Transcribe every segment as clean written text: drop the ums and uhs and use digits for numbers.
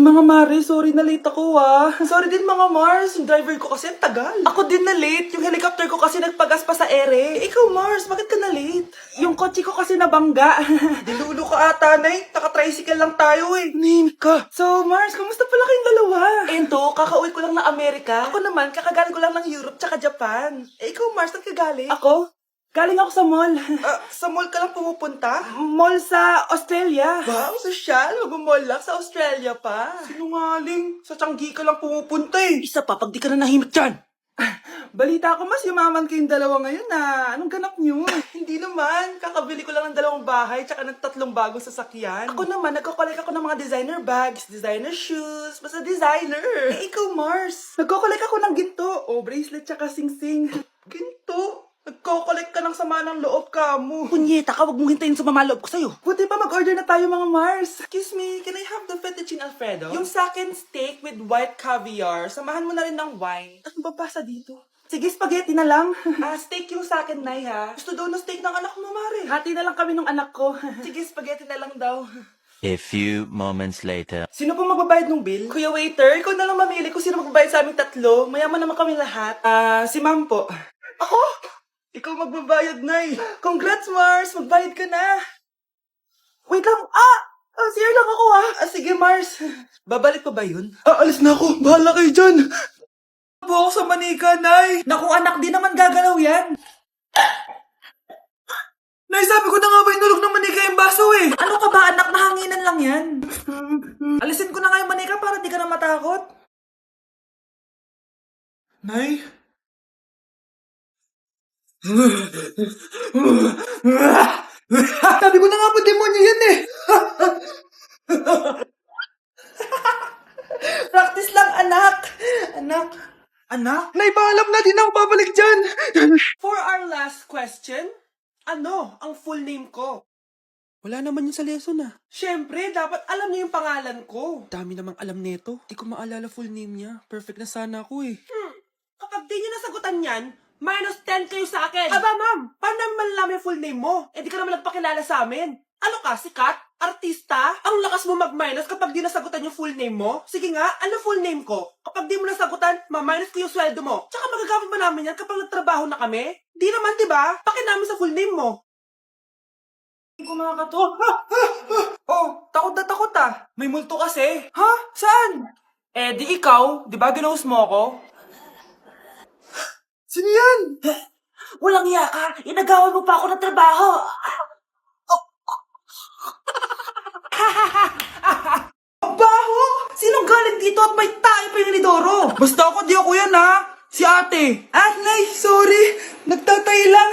Mga Mare, sorry na late ako Sorry din mga Mars, yung driver ko kasi ang tagal. Ako din na late, yung helicopter ko kasi nagpagas pa sa ere. Ikaw Mars, bakit ka na late? Yung kotse ko kasi nabangga. Dilulo ka ata, Nay. Naka-tricycle lang tayo Name ka. So Mars, kamusta pala kayong dalawa? Ento, kakauwi ko lang ng Amerika. Ako naman, kakagaling ko lang ng Europe tsaka Japan. Ikaw Mars, saan ka galing? Ako? Galing ako sa mall. Sa mall ka lang pumupunta? Mall sa Australia. Wow, sosyal. Mag-mall lang sa Australia pa. Sinungaling. Sa Changi ka lang pumupunta Isa pa, pag di ka na nahimik dyan. Balita ko mas yumaman kayong dalawa ngayon Anong ganap nyo? Hindi naman. Kakabili ko lang ng 2 bahay tsaka ng 3 bagong sasakyan. Ako naman, nagko-collect ako ng mga designer bags, designer shoes, basta designer. Ikaw, Mars. Nagko-collect ako ng ginto. Bracelet tsaka sing-sing. Ginto? Nagko-collect ka ng sama ng loob ka mo. Punyeta ka, wag mong hintayin sa loob ko sa'yo. Buti pa mag-order na tayo mga Mars. Excuse me, can I have the fettuccine Alfredo? Yung sakin steak with white caviar. Samahan mo na rin ng wine. Ano ba pasa dito? Sige, spaghetti na lang. Steak yung sakin, Nay, ha? Gusto daw ng steak ng anak mo, Mare. Hati na lang kami ng anak ko. Sige, spaghetti na lang daw. A few moments later. Sino po magbabayad ng bill? Kuya waiter, ikaw na lang mamili kung sino magbabayad sa aming 3. Mayaman naman kami lahat. Si Ma'am po. Ako? Ikaw magbabayad, Nay. Congrats, Mars. Magbayad ka na. Wait lang. CR lang ako, sige, Mars. Babalik pa ba yun? Alis na ako. Bahala kayo dyan. Po ako sa manika, Nay. Naku, anak, di naman gagalaw yan. Nay, sabi ko na nga ba inulog ng manika yung baso Ano ka ba, anak? Nahanginan lang yan. Alisin ko na nga yung manika para di ka na matakot. Nay? Sabi ko na nga po, demonyo yan Practice lang, anak. Anak? Nay, paalam na, di na ako babalik dyan. For our last question, ano ang full name ko? Wala naman yun sa lesson Siyempre, dapat alam niyo yung pangalan ko. Dami namang alam nito. Di ko maalala full name niya. Perfect na sana ako Kapag di niyo nasagutan yan, -10 kayo sa akin. Aba, ma'am, paano namin malalaman yung full name mo? Di ka naman nagpakilala sa amin. Ano ka, sikat? Artista? Ang lakas mo mag-minus kapag di nasagutan yung full name mo? Sige nga, ano full name ko? Kapag di mo nasagutan, ma-minus ko yung sweldo mo. Tsaka magagamit ba namin yan kapag nagtrabaho na kami? Di naman, di ba? Paki namin sa full name mo. Hindi ko makakato. Takot na takot May multo kasi. Ha? Saan? Di ikaw, di ba ginose mo ako? Sino yan? Walang iya ka. Inagawan mo pa ako ng trabaho. Baho! Sinong galing dito at may tayo pa yung inidoro? Basta ako, di ako yan Si ate. Nay, sorry. Nagtatay lang.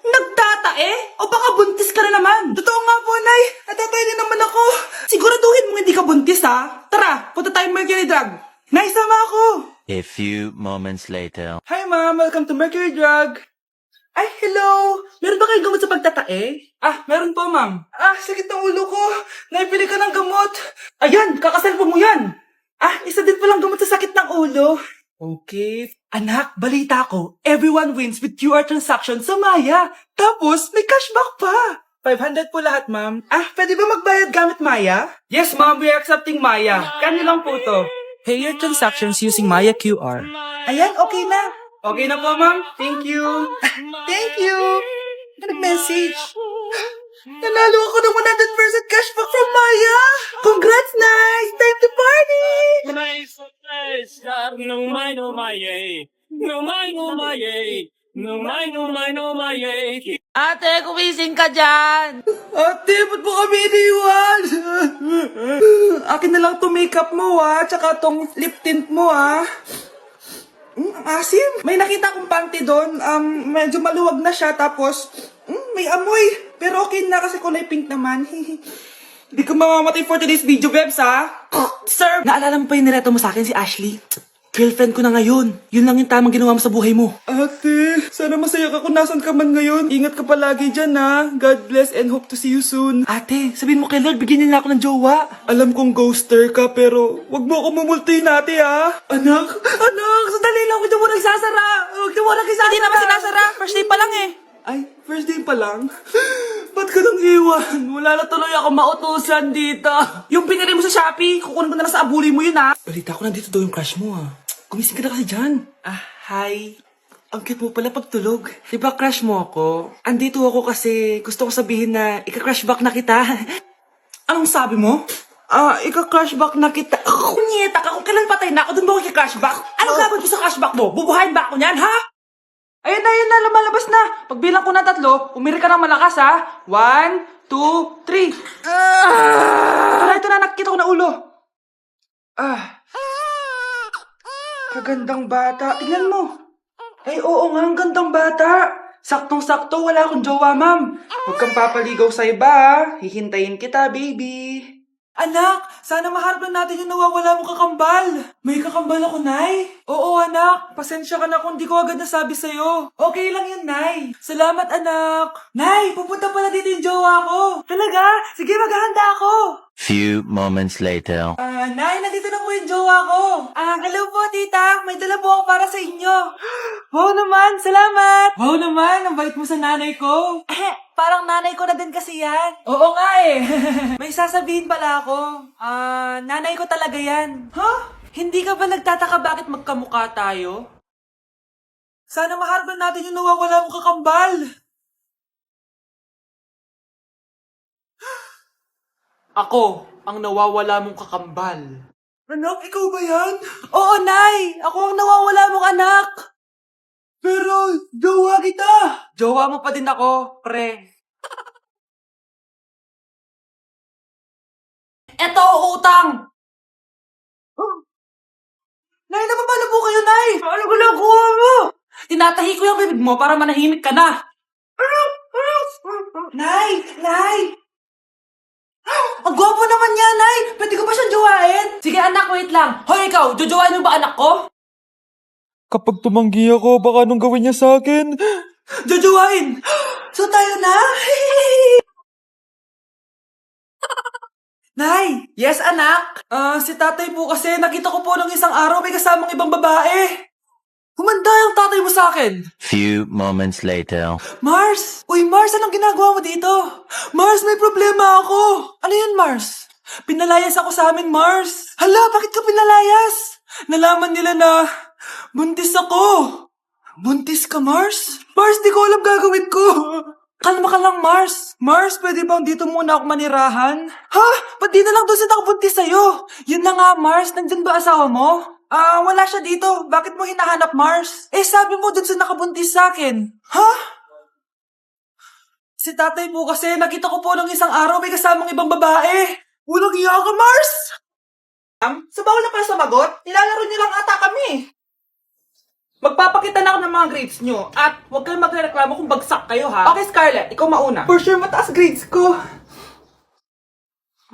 Nagtatae? O baka buntis ka na naman? Totoo nga po, Nay. Natatay din naman ako. Siguraduhin mo hindi ka buntis, Tara, punta tayo Mercury Drug. Nay, sama ako. A few moments later. Hi, Ma'am. Welcome to Mercury Drug. Ay, hello. Meron ba kayong gamot sa pagtatae? Meron po, Ma'am. Sakit ng ulo ko. Naipili ka ng gamot. Ayan, kakaselfon mo yan. Isa din palang gamot sa sakit ng ulo. Okay. Anak, balita ko, everyone wins with QR transaction sa Maya. Tapos, may cashback pa. 500 po lahat, Ma'am. Pwede ba magbayad gamit Maya? Yes, Ma'am. We are accepting Maya. Kanilang po to. Pay your transactions using Maya QR. Ayan, okay na. Okay na po, Ma'am. Thank you. Thank you. Nag-message. Nanalo ako ng 100% cashback from Maya. Congrats, nice. Time to party. Ate, kumising ka dyan. Ate, ba't mo kami iniwan? Akin na lang to makeup mo, tsaka tong lip tint mo, Asim. May nakita akong panty doon. Medyo maluwag na siya. Tapos, may amoy. Pero okay na kasi kulay pink naman. Hindi ko mamamatay for today's video, Bebs, Sir! Naalala mo pa yung nireto mo sa akin si Ashley? Girlfriend ko na ngayon. Yun lang yung tamang ginawa mo sa buhay mo. Ate, sana masaya ka kung nasan ka man ngayon. Ingat ka palagi dyan, God bless and hope to see you soon. Ate, sabihin mo kay Lord, bigyan niya ako ng jowa. Alam kong ghoster ka, pero wag mo ako mamultuin, ate, Anak, sandali lang. Huwag mo nagsasara. Huwag mo nagsasara. Hindi naman sinasara. First day pa lang Ay, first day pa lang? Ba't ka nang iwan? Wala na tuloy ako mautusan dito. Yung pinili mo sa Shopee, kukunin ko na lang sa abuli mo yun, ha? Balita ko nandito daw yung crush mo, ha? Gumising ka na kasi dyan. Hi. Ang cute mo pala pagtulog. Diba crush mo ako? Andito ako kasi gusto ko sabihin na ika-crush back na kita. Anong sabi mo? Ika-crush back na kita. Kunyeta ka, kung kailan patay na ako, dun ba ako ika-crush back? Anong gagawin ko sa crush back mo? Bubuhayin ba ako niyan, ha? Ayun na, lumalabas na. Pagbilang ko na 3, umiri ka ng malakas, ha? 1, 2, 3. Ito na, nakikita ko na ulo. Kagandang bata. Tingnan mo. Ay, oo nga, ang gandang bata. Saktong-sakto, wala akong jowa, ma'am. Huwag kang papaligaw sa iba, ha? Hihintayin kita, baby. Anak, sana maharap na natin yung nawawala mong kakambal. May kakambal ako, Nay. Oo, anak. Pasensya ka na kung di ko agad nasabi sa'yo. Okay lang yun, Nay. Salamat, anak. Nay, pupunta pala dito yung jowa ko. Talaga? Sige, maghahanda ako. Few moments later. Nay, nandito na po yung jowa ko. Hello po, tita. May dala po ako para sa inyo. Wow naman, salamat. Wow naman, ang bait mo sa nanay ko. Parang nanay ko na din kasi yan. Oo nga eh. May sasabihin pala ako. Nanay ko talaga yan. Hindi ka ba nagtataka bakit magkamukha tayo? Sana maharap natin yung nawawala mong kakambal. Ako, ang nawawala mong kakambal. Anak, ikaw ba yan? Oo, Nay! Ako ang nawawala mong anak! Pero, jowa kita! Jowa mo pa din ako, pre. Eto, utang! Nay, napapalo po kayo, Nay! Ano ginagawa mo? Tinatahi ko yung bibig mo para manahimik ka na. Nay! Ang gwapo naman niya, Nay! Pwede ko ba siyang jowain? Sige, anak, wait lang. Hoy, ikaw, jojowain mo ba anak ko? Kapag tumanggi ako, baka anong gawin niya sa akin? Jojowain! So tayo na? Nay! Yes, anak? Si tatay po kasi nakita ko po nung isang araw may kasamang ibang babae. Humanda yung tatay mo sa akin. Few moments later. Mars! Uy, Mars, anong ginagawa mo dito? Mars, may problema ako. Ano yun, Mars? Pinalayas ako sa amin, Mars. Hala, bakit ka pinalayas? Nalaman nila na buntis ako. Buntis ka, Mars? Mars, di ko alam gagawin ko. Kalma ka lang, Mars. Mars, pwede bang dito muna ako manirahan? Ha? Ba't di na lang doon sa nakabuntis sa'yo? Yun na nga, Mars. Nandyan ba asawa mo? Wala siya dito. Bakit mo hinahanap, Mars? Sabi mo dun sa nakabuntis sa akin. Ha? Si tatay po kasi, nakita ko po nung isang araw may kasamang ibang babae. Walang iya ka, Mars! Sa bawal na pala sumagot, nilalaro niyo lang ata kami. Magpapakita na ako ng mga grades nyo at huwag kayong magreklamo kung bagsak kayo, ha? Okay, Scarlett, ikaw mauna. For sure, mataas grades ko.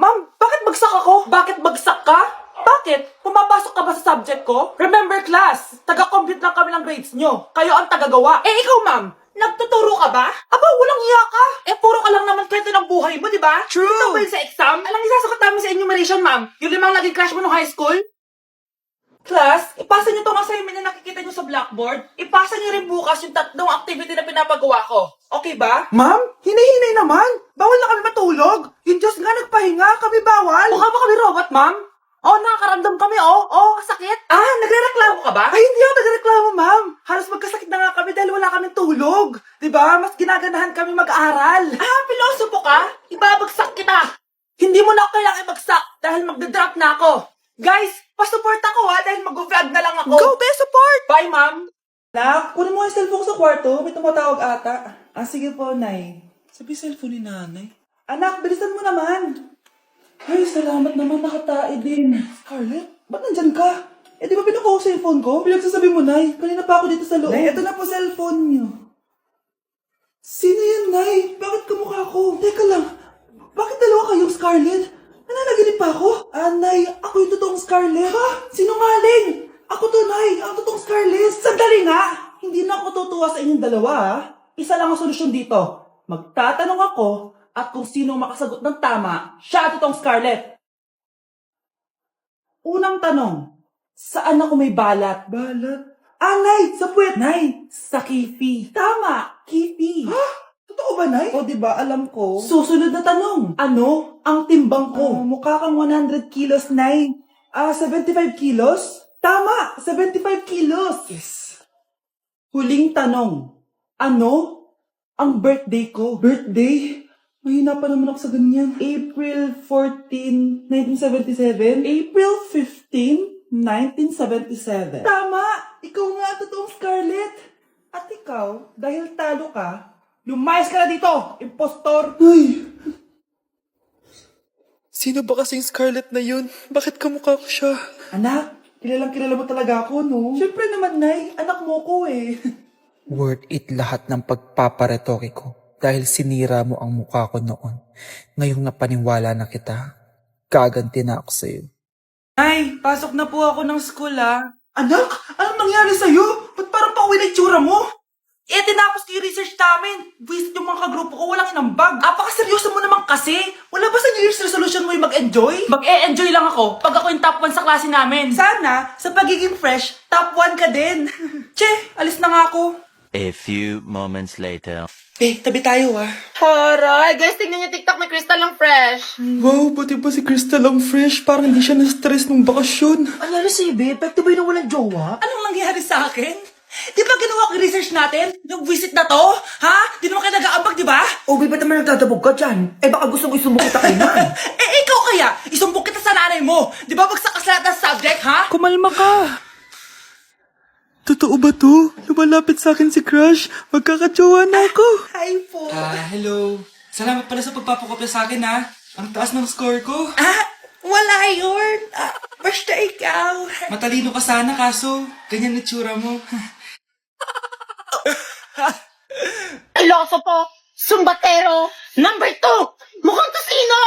Ma'am, bakit bagsak ako? Bakit bagsak ka? Bakit? Pumapasok ka ba sa subject ko? Remember class, taga-compute lang kami ng grades nyo. Kayo ang taga-gawa. Ikaw ma'am, nagtuturo ka ba? Aba, walang iya ka. Puro ka lang naman kwento ng buhay mo, di ba? True. Ito ba yun sa exam? Alang isasagot namin sa enumeration, ma'am. Yung 5 naging crush mo nung high school? Class, ipasa nyo tong assignment na nakikita nyo sa blackboard. Ipasa nyo rin bukas yung 3 activity na pinapagawa ko. Okay ba? Ma'am, hinay-hinay naman. Bawal na kami matulog. Yung Diyos nga nagpahinga, kami bawal. Mukha ba kami robot, ma'am? Nakakaramdam kami, sakit. Nagrereklamo ka ba? Ay, hindi ako nagrereklamo, ma'am. Halos magkasakit na nga kami dahil wala kaming tulog. Diba? Mas ginaganahan kami mag-aaral. Pilosopo ka? Ibabagsak kita. Hindi mo na ako kailangan ibagsak dahil magdadrop na ako. Guys, pasupport ako dahil mag-vlog na lang ako. Go, support! Bye, ma'am. Nak, kunin mo yung cellphone ko sa kwarto. May tumatawag ata. Sige po, Nay. Sabi cellphone ni nanay. Anak, bilisan mo naman. Ay, salamat naman, nakatae din. Scarlett, ba't nandyan ka? Di ba pinukuha ko sa cellphone ko? Pinagsasabi mo, Nay. Kanina pa ako dito sa loob. Nay, ito na po cellphone niyo. Sino yan, Nay? Bakit kamukha ko? Teka lang, bakit dalawa kayong Scarlett? Nananaginip pa ako? Nay, ako yung totoong Scarlett. Ha? Sinungaling? Ako to, Nay. Ang totoong Scarlett. Sandali nga. Hindi na ako tutuwa sa inyong dalawa, ha? Isa lang ang solusyon dito. Magtatanong ako at kung sino makasagot ng tama, siya at itong Scarlett. Unang tanong, saan ako may balat? Balat? Nay, sa puwet. Nay, sa kifi. Tama, kifi. Ha? Totoo Totoo ba, Nay? O, diba, alam ko. Susunod na tanong. Ano ang timbang ko? Mukha kang 100 kilos, Nay. 75 kilos? Tama! 75 kilos! Yes. Huling tanong. Ano ang birthday ko? Birthday? Mahina pa naman ako sa ganyan. April 14, 1977? April 15, 1977. Tama! Ikaw nga ang totoong Scarlett. At ikaw, dahil talo ka, lumayas ka na dito, impostor! Ay! Sino ba kasing Scarlett na yun? Bakit kamukha ko siya? Anak, kilala mo talaga ako, no? Siyempre naman, Nay. Anak mo ko eh. Worth it lahat ng pagpaparetoke ko dahil sinira mo ang mukha ko noon. Ngayong napaniwala na kita, gaganti na ako sa'yo. Nay, pasok na po ako ng school, ah. Anak, anong nangyari sa'yo? Ba't parang pauwi na itsura mo? Tinapos ko yung research namin. Visit yung mga kagrupo ko, walang inambag. Apakaseryoso mo naman kasi. Wala ba sa New Year's resolution mo yung mag-enjoy? Mag-e-enjoy lang ako pag ako yung top 1 sa klase namin. Sana, sa pagiging fresh, top 1 ka din. Che, alis na nga ako. A few moments later. Tabi tayo, ah. Horay! Guys, tignan niyo TikTok ni Crystal lang fresh. Wow, buti ba si Crystal ang fresh? Parang hindi siya na-stress nung bakasyon. Anyari sa'yo, babe? Pekto ba yung walang jowa? Anong nangyari sa akin? Di ba ginawa ko yung research natin? Yung visit na to? Ha? Di naman kayo nag-aambag, di ba? O, ba't naman nagdadabog ka dyan? Baka gusto mo isumbong kita kay Nan. Ikaw kaya? Isumbong kita sa nanay mo. Di ba bagsak ka sa lahat ng subject, ha? Kumalma ka. Totoo ba to? Lumalapit sa akin si Crush. Magkakajowa na ako. Hi po. Hello. Salamat pala sa pagpapakopya sa akin, ha. Ang taas ng score ko. Wala yun. Basta ikaw. Matalino ka sana, kaso ganyan itsura mo. Iloso po! Sumbatero! Number 2! Mukhang kasino!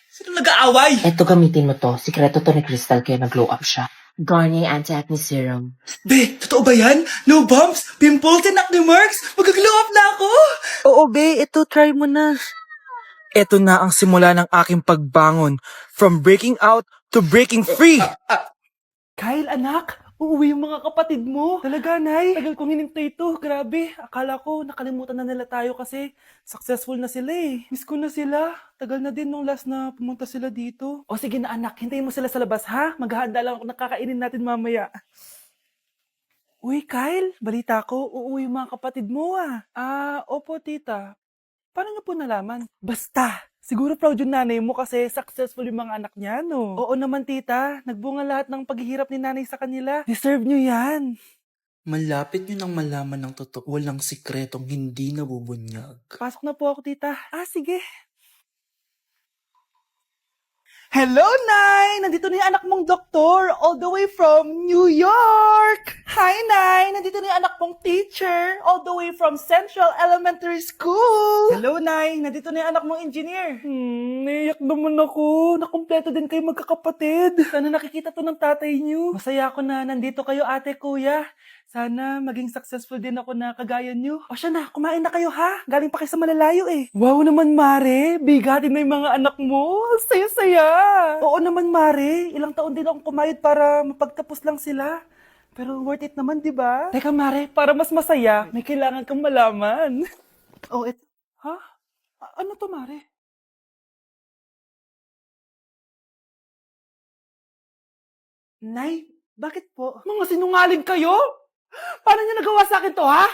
Sino nag-aaway? Eto, gamitin mo to. Sikreto to ni Crystal kaya nag-glow up siya. Garnier Anti-Acne Serum. Be, totoo ba yan? No bumps, pimples, and acne marks? Mag-glow up na ako. Oo, be, ito, try mo na. Ito na ang simula ng aking pagbangon. From breaking out to breaking free. Kyle, anak, uuwi yung mga kapatid mo. Talaga, Nay. Tagal kong hinintay ito. Grabe. Akala ko nakalimutan na nila tayo kasi successful na sila eh. Miss ko na sila. Tagal na din nung last na pumunta sila dito. O sige na, anak. Hintayin mo sila sa labas, ha? Maghahanda lang ako nakakainin natin mamaya. Uy, Kyle. Balita ko, uuwi yung mga kapatid mo ah. Opo, tita. Paano niyo po nalaman? Basta! Siguro proud yung nanay mo kasi successful yung mga anak niya, no? Oo naman, tita. Nagbunga lahat ng paghihirap ni nanay sa kanila. Deserve nyo yan. Malapit nyo nang malaman ng totoo, walang sikretong hindi nabubunyag. Pasok na po ako, tita. Sige. Hello, Nay! Nandito na yung anak mong doktor, all the way from New York! Hi, Nay! Nandito na yung anak mong teacher, all the way from Central Elementary School! Hello, Nay! Nandito na yung anak mong engineer. Naiyak naman ako. Nakumpleto din kayo magkakapatid. Sana nakikita to ng tatay niyo. Masaya ako na nandito kayo, ate, kuya. Sana maging successful din ako na kagaya niyo. O siya na, kumain na kayo ha. Galing pa kayo sa malalayo eh. Wow naman, Mare. Bigatin na yung mga anak mo. Saya-saya. Oo naman, Mare. Ilang taon din akong kumayod para mapagtapos lang sila. Pero worth it naman, di ba? Teka, Mare, para mas masaya, may kailangan kang malaman. Ha? Ano to, Mare? Nay, bakit po? Mga sinungaling kayo? Paano niyo nagawa sa akin to, ha?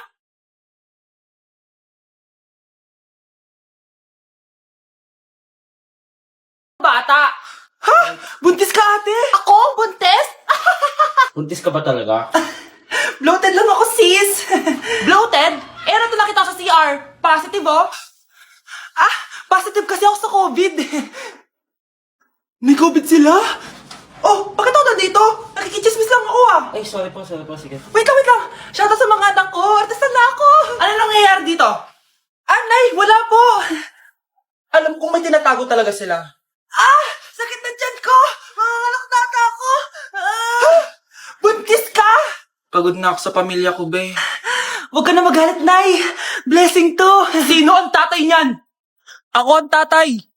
Bata! Ha? Buntis ka, ate? Ako? Buntes? Buntis ka ba talaga? Bloated lang ako, sis. Bloated? Ano to nakita ko sa CR? Positive, oh? Positive kasi ako sa COVID. May COVID sila? Oh, bakit ako nandito? Nakikichismis lang ako, Ay, sorry po, sige. Wait lang. Shoutout sa mga anak ko. Artista na ako. Ano nangyayari dito? Nay, wala po. Alam kong may tinatago talaga sila. Sakit na tiyan ko. Manganganak na ata ako. Buntis ka? Pagod na ako sa pamilya ko, be. Huwag ka na magalit, Nay. Blessing to. Sino ang tatay niyan? Ako ang tatay!